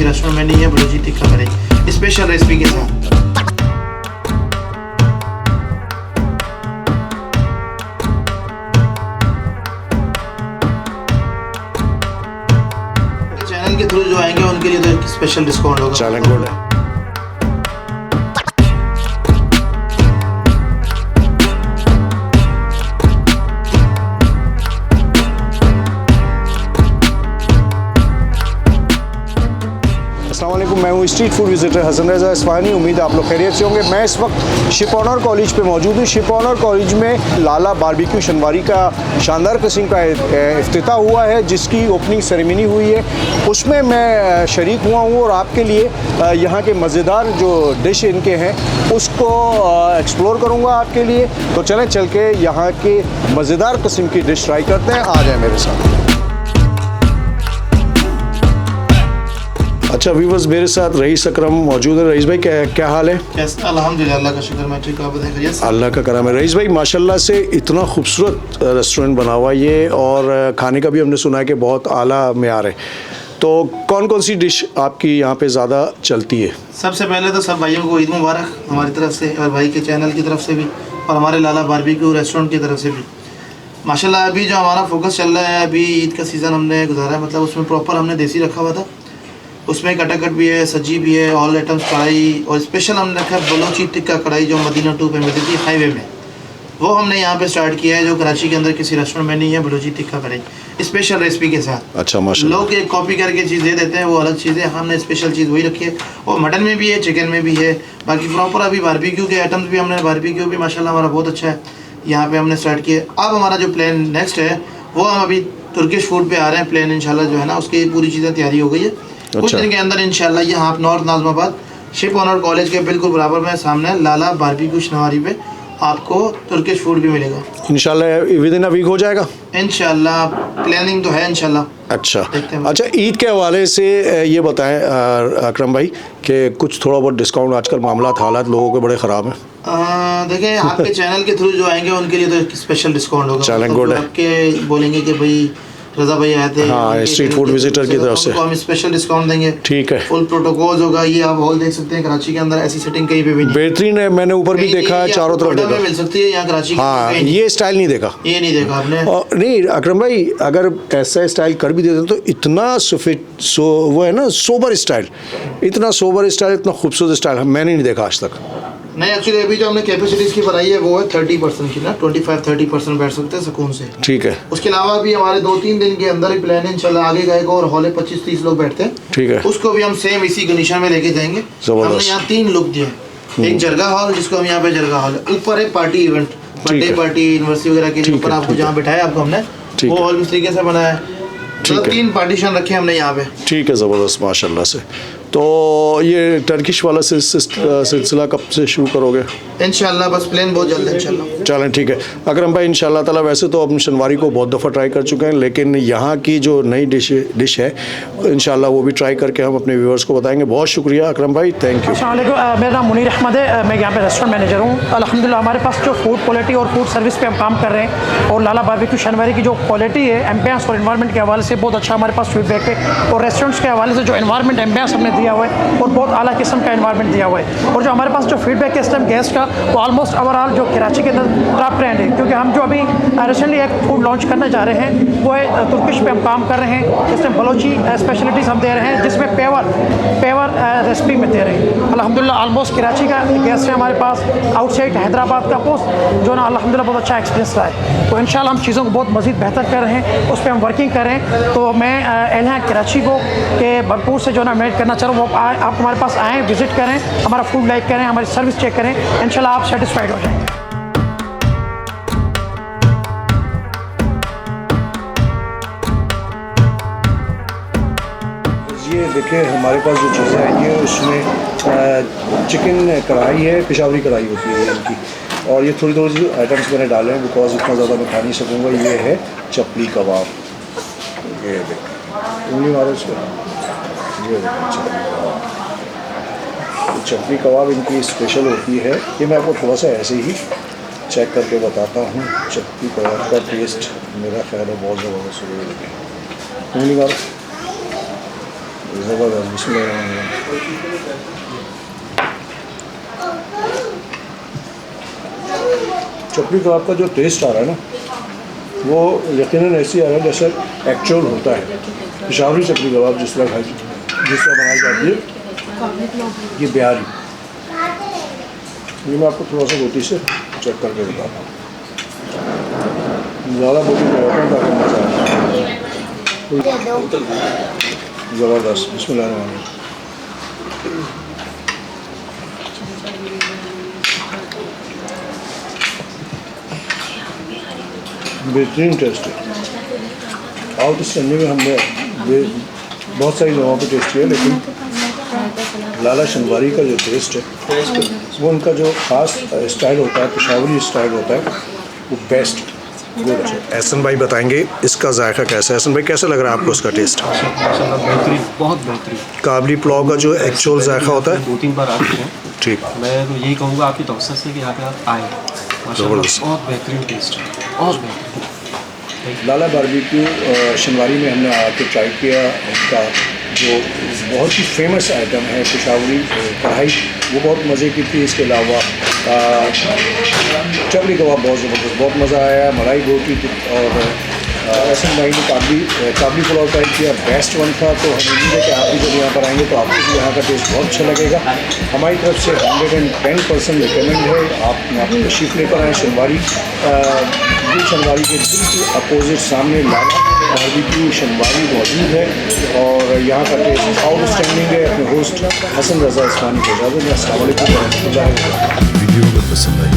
किसी रेस्टोरेंट में नहीं है, बलूची टिक्का कढ़ाई स्पेशल रेसिपी के साथ। चैनल के थ्रू जो आएंगे उनके लिए तो स्पेशल डिस्काउंट होगा। चैनल कोड है। अस्सलामुअलैकुम, मैं हूँ स्ट्रीट फूड विजिटर हसन रज़ा इस्फानी। उम्मीद है आप लोग खैरियत से होंगे। मैं इस वक्त शिप ऑनर कॉलेज पे मौजूद हूँ। शिप ऑनर कॉलेज में लाला बारबेक्यू शनवारी का शानदार किस्म का इफ्तिताह हुआ है, जिसकी ओपनिंग सेरेमनी हुई है, उसमें मैं शरीक हुआ हूँ और आपके लिए यहाँ के मज़ेदार जो डिश इनके हैं उसको एक्सप्लोर करूँगा आपके लिए। तो चलें चल के यहाँ के मज़ेदार किस्म की डिश ट्राई करते हैं। आ जाए मेरे साथ। अच्छा व्यूवर्स, मेरे साथ रईस अकरम मौजूद है। रईस भाई क्या हाल है? अल्हम्दुलिल्लाह, अल्लाह का शुक्र, मैं ठीक, आप बताएं खैरियत से? अल्लाह का करम है। रईस भाई माशाल्लाह से इतना खूबसूरत रेस्टोरेंट बना हुआ ये, और खाने का भी हमने सुना है कि बहुत आला मेयार है। तो कौन कौन सी डिश आपकी यहाँ पे ज़्यादा चलती है? सबसे पहले तो सब भाइयों को ईद मुबारक हमारी तरफ से, और भाई के चैनल की तरफ से भी, और हमारे लाला बारबेक्यू रेस्टोरेंट की तरफ से भी। माशाल्लाह अभी जो हमारा फोकस चल रहा है, अभी ईद का सीज़न हमने गुजारा है, मतलब उसमें प्रॉपर हमने देसी रखा हुआ था। उसमें कटाकट भी है, सब्जी भी है, ऑल आइटम्स कढ़ाई, और स्पेशल हमने रखा है बलूची टिक्का कढ़ाई जो मदीना 2 पे मिलती थी हाईवे में। वो हमने यहाँ पे स्टार्ट किया है, जो कराची के अंदर किसी रेस्टोरेंट में नहीं है, बलूची टिक्का कढ़ाई स्पेशल रेसिपी के साथ। अच्छा माशाल्लाह। लोग एक कॉपी करके चीज़ दे देते हैं, वो अलग चीज़ है, हमने स्पेशल चीज़ वही रखी है। और मटन में भी है, चिकन में भी है, बाकी प्रॉपर अभी बारबेक्यू के आइटम्स भी हमने, बारबेक्यू भी माशाल्लाह हमारा बहुत अच्छा है, यहाँ पे हमने स्टार्ट किया। अब हमारा जो प्लान नेक्स्ट है वो हम अभी तुर्किश फूड पे आ रहे हैं। प्लान इंशाल्लाह जो है ना उसकी पूरी चीज़ें तैयारी हो गई है। कुछ दिन के अंदर इंशाल्लाह यहाँ north Nazimabad ship owner college के बिल्कुल बराबर में सामने लाला बारबेक्यू शनवारी पे आपको तुर्किश फूड भी मिलेगा। इंशाल्लाह विद इन अ वीक हो जाएगा इंशाल्लाह, प्लानिंग तो है इंशाल्लाह। अच्छा ईद के हवाले से ये बताएं अकरम भाई कि कुछ थोड़ा बहुत डिस्काउंट, आजकल मामला हालात लोगों के बड़े ख़राब हैं। देखें आपके चैनल के थ्रू जो आएंगे उनके लिए तो स्पेशल डिस्काउंट होगा। चैनल कोड है। आपके बोलेंगे कि भाई रज़ा भाई आए थे, हाँ, स्ट्रीट फूड विजिटर की तरफ से हम स्पेशल डिस्काउंट देंगे। ठीक है, फुल प्रोटोकॉल होगा। ये आप हॉल देख सकते हैं, कराची के अंदर ऐसी सेटिंग कहीं पे भी नहीं, बेहतरीन है। मैंने ऊपर भी देखा है, चारों तरफ देखा, मिल सकती है यहाँ कराची। हाँ, ये स्टाइल नहीं देखा, ये नहीं देखा आपने। नहीं अकरम भाई, अगर ऐसा स्टाइल कर भी देते तो इतना वो है ना सोबर स्टाइल, इतना सोबर स्टाइल, इतना खूबसूरत स्टाइल मैंने नहीं देखा आज तक। नहीं एक्चुअली अभी जो हमने कैपेसिटीज़ की बनाई है वो है 30% की ना, 25-30% बैठ सकते हैं सुकून से। ठीक है। उसके अलावा भी हमारे 2-3 दिन के अंदर ही प्लान है इंशाल्लाह, आगे का एक और हॉल है 25-30 लोग बैठते हैं। ठीक है। उसको भी हम सेम इसी कंडीशन में लेके जाएंगे। हमने यहाँ 3 लुक दिए, एक जरगा हॉल जिसको हम यहाँ पे जरगा हॉल है, ऊपर एक party event, birthday party, university वगैरह के लिए ऊपर आपको जहाँ बिठाया आपको हमने वो हॉल इस तरीके से बनाया है। 3 पार्टीशन रखे हमने यहाँ पे। ठीक है, ज़बरदस्त माशाल्लाह से। तो ये टर्किश वाला सिलसिला कब से शुरू करोगे? इंशाल्लाह बस प्लान बहुत जल्द है इंशाल्लाह। चलें ठीक है अकरम भाई, इंशाल्लाह ताला वैसे तो अपनी शनवारी को बहुत दफ़ा ट्राई कर चुके हैं, लेकिन यहाँ की जो नई डिश है इंशाल्लाह वो भी ट्राई करके हम अपने व्यूअर्स को बताएंगे। बहुत शुक्रिया अकरम भाई, थैंक यू। अस्सलाम वालेकुम, मेरा नाम मुनीर अहमद है, मैं यहाँ पे रेस्टोरेंट मैनेजर हूँ। अल्हम्दुलिल्लाह हमारे पास जो फूड क्वालिटी और फूड सर्विस पे हम काम कर रहे हैं, और लाला बारबेक्यू शनवारी की जो क्वालिटी है एम्बियंस और एनवायरनमेंट के हवाले से बहुत अच्छा हमारे पास फीडबैक है, और रेस्टोरेंट्स के हवाले से जो एनवायरनमेंट एम्बियंस हमने दिया हुआ है और बहुत आला किस्म का एनवायरनमेंट दिया हुआ है, और जो हमारे पास जो फीडबैक है इस टाइम गेस्ट का वो ऑलमोस्ट ओवरऑल जो कराची के अंदर टॉप ट्रेंड है। क्योंकि हम जो अभी रिसेंटली एक फूड लॉन्च करने जा रहे हैं वो है तुर्किश पे हम काम कर रहे हैं, जिसमें बलोची स्पेशलिटीज़ हम दे रहे हैं, जिसमें पेवर रेसिपी में दे रहे हैं। अल्हम्दुलिल्लाह ऑलमोस्ट कराची का गेस्ट है हमारे पास, आउटसाइड हैदराबाद का पोस्ट जो ना अल्हम्दुलिल्लाह बहुत अच्छा एक्सपीरियंस रहा है। तो इंशाल्लाह हम चीज़ों को बहुत मज़ीद बेहतर कर रहे हैं, उस पर हम वर्किंग कर रहे हैं। तो मैं एलहा कराची को के भरपूर से जो ना मेड करना चाह रहा हूँ, वो आप हमारे पास आएँ, विज़िट करें, हमारा फूड लाइक करें, हमारी सर्विस चेक करें, इंशाल्लाह आप सेटिस्फाइड हो जाएंगे। ये देखिए हमारे पास जो चीज़ें आई हैं उसमें चिकन कढ़ाई है, पेशावरी कढ़ाई होती है इनकी, और ये थोड़ी थोड़ी आइटम्स मैंने डाले हैं बिकॉज इतना ज़्यादा मैं खा नहीं सकूँगा। ये है चपली कबाब, ये देखिए उंगली मारो इस पर, ये चपली कबाब। चपली कबाब इनकी स्पेशल होती है, ये मैं आपको थोड़ा सा ऐसे ही चेक करके बताता हूँ। चपली कबाब का टेस्ट मेरा ख्याल है बहुत ज़बरदस्त होगा। उंगली मारो, ज़बरदस्त, बिस्मिल्लाह। चपली कबाब का जो टेस्ट आ रहा है ना, वो यकीनन ऐसी आ रहा है जैसे एक्चुअल होता है। पेशावरी चपली कबाब जिस तरह बनाई जाती है, ये बिहारी। ये मैं आपको थोड़ा सा रोटी से चेक करके बताता हूँ। ज़्यादा रोटी लगाता हूँ ताकि मज़ा आए। ज़बरदस्त, बिस्मिल्लाह। बेहतरीन टेस्ट है। आउटस्टैंडिंग हमने बहुत सारी जगहों पे टेस्ट किया, लेकिन लाला शनवारी का जो टेस्ट है वो उनका जो ख़ास स्टाइल होता है, पेशावरी स्टाइल होता है, वो बेस्ट है। एहसन भाई बताएंगे इसका जायका कैसा है। एहसन भाई कैसा लग रहा है आपको इसका टेस्ट? माशाल्लाह बेहतरीन, बहुत बेहतरीन। काबली पुलाव का जो एक्चुअल जायका होता है, 2-3 बार आ चुके हैं। ठीक। मैं तो यही कहूँगा आपकी तवज्जो से कि यहाँ पे आप आए। माशाल्लाह बहुत बेहतरीन टेस्ट है, बहुत बेहतरीन। लाला बारबेक्यू शनवारी में हमने आके ट्राई किया। उसका जो बहुत ही फेमस आइटम है पेशावरी कढ़ाई, वो बहुत मज़े की थी। इसके अलावा चपली कबाब बहुत ज़बरदस्त, बहुत मज़ा आया। मलाई रोटी और एहसन भाई ने काबली पुलाव ट्राई किया, बेस्ट वन था। तो हम उम्मीद है कि आप भी जब यहाँ पर आएंगे तो आपको भी यहाँ का टेस्ट बहुत अच्छा लगेगा। हमारी तरफ से 110% रिकमेंड है। आप यहाँ पर तशरीफ़ लेकर आएँ। शनवारी शनवारी के बिल्कुल अपोजिट सामने लाला बारबेक्यू शनवारी मौजूद है और यहाँ का टेस्ट आउटस्टैंडिंग है। अपने होस्ट हसन रज़ा इस्मानी को इजाज़त दें। अस्सलाम वालेकुम व रहमतुल्लाहि व बरकातहू। वीडियो अगर पसंद आई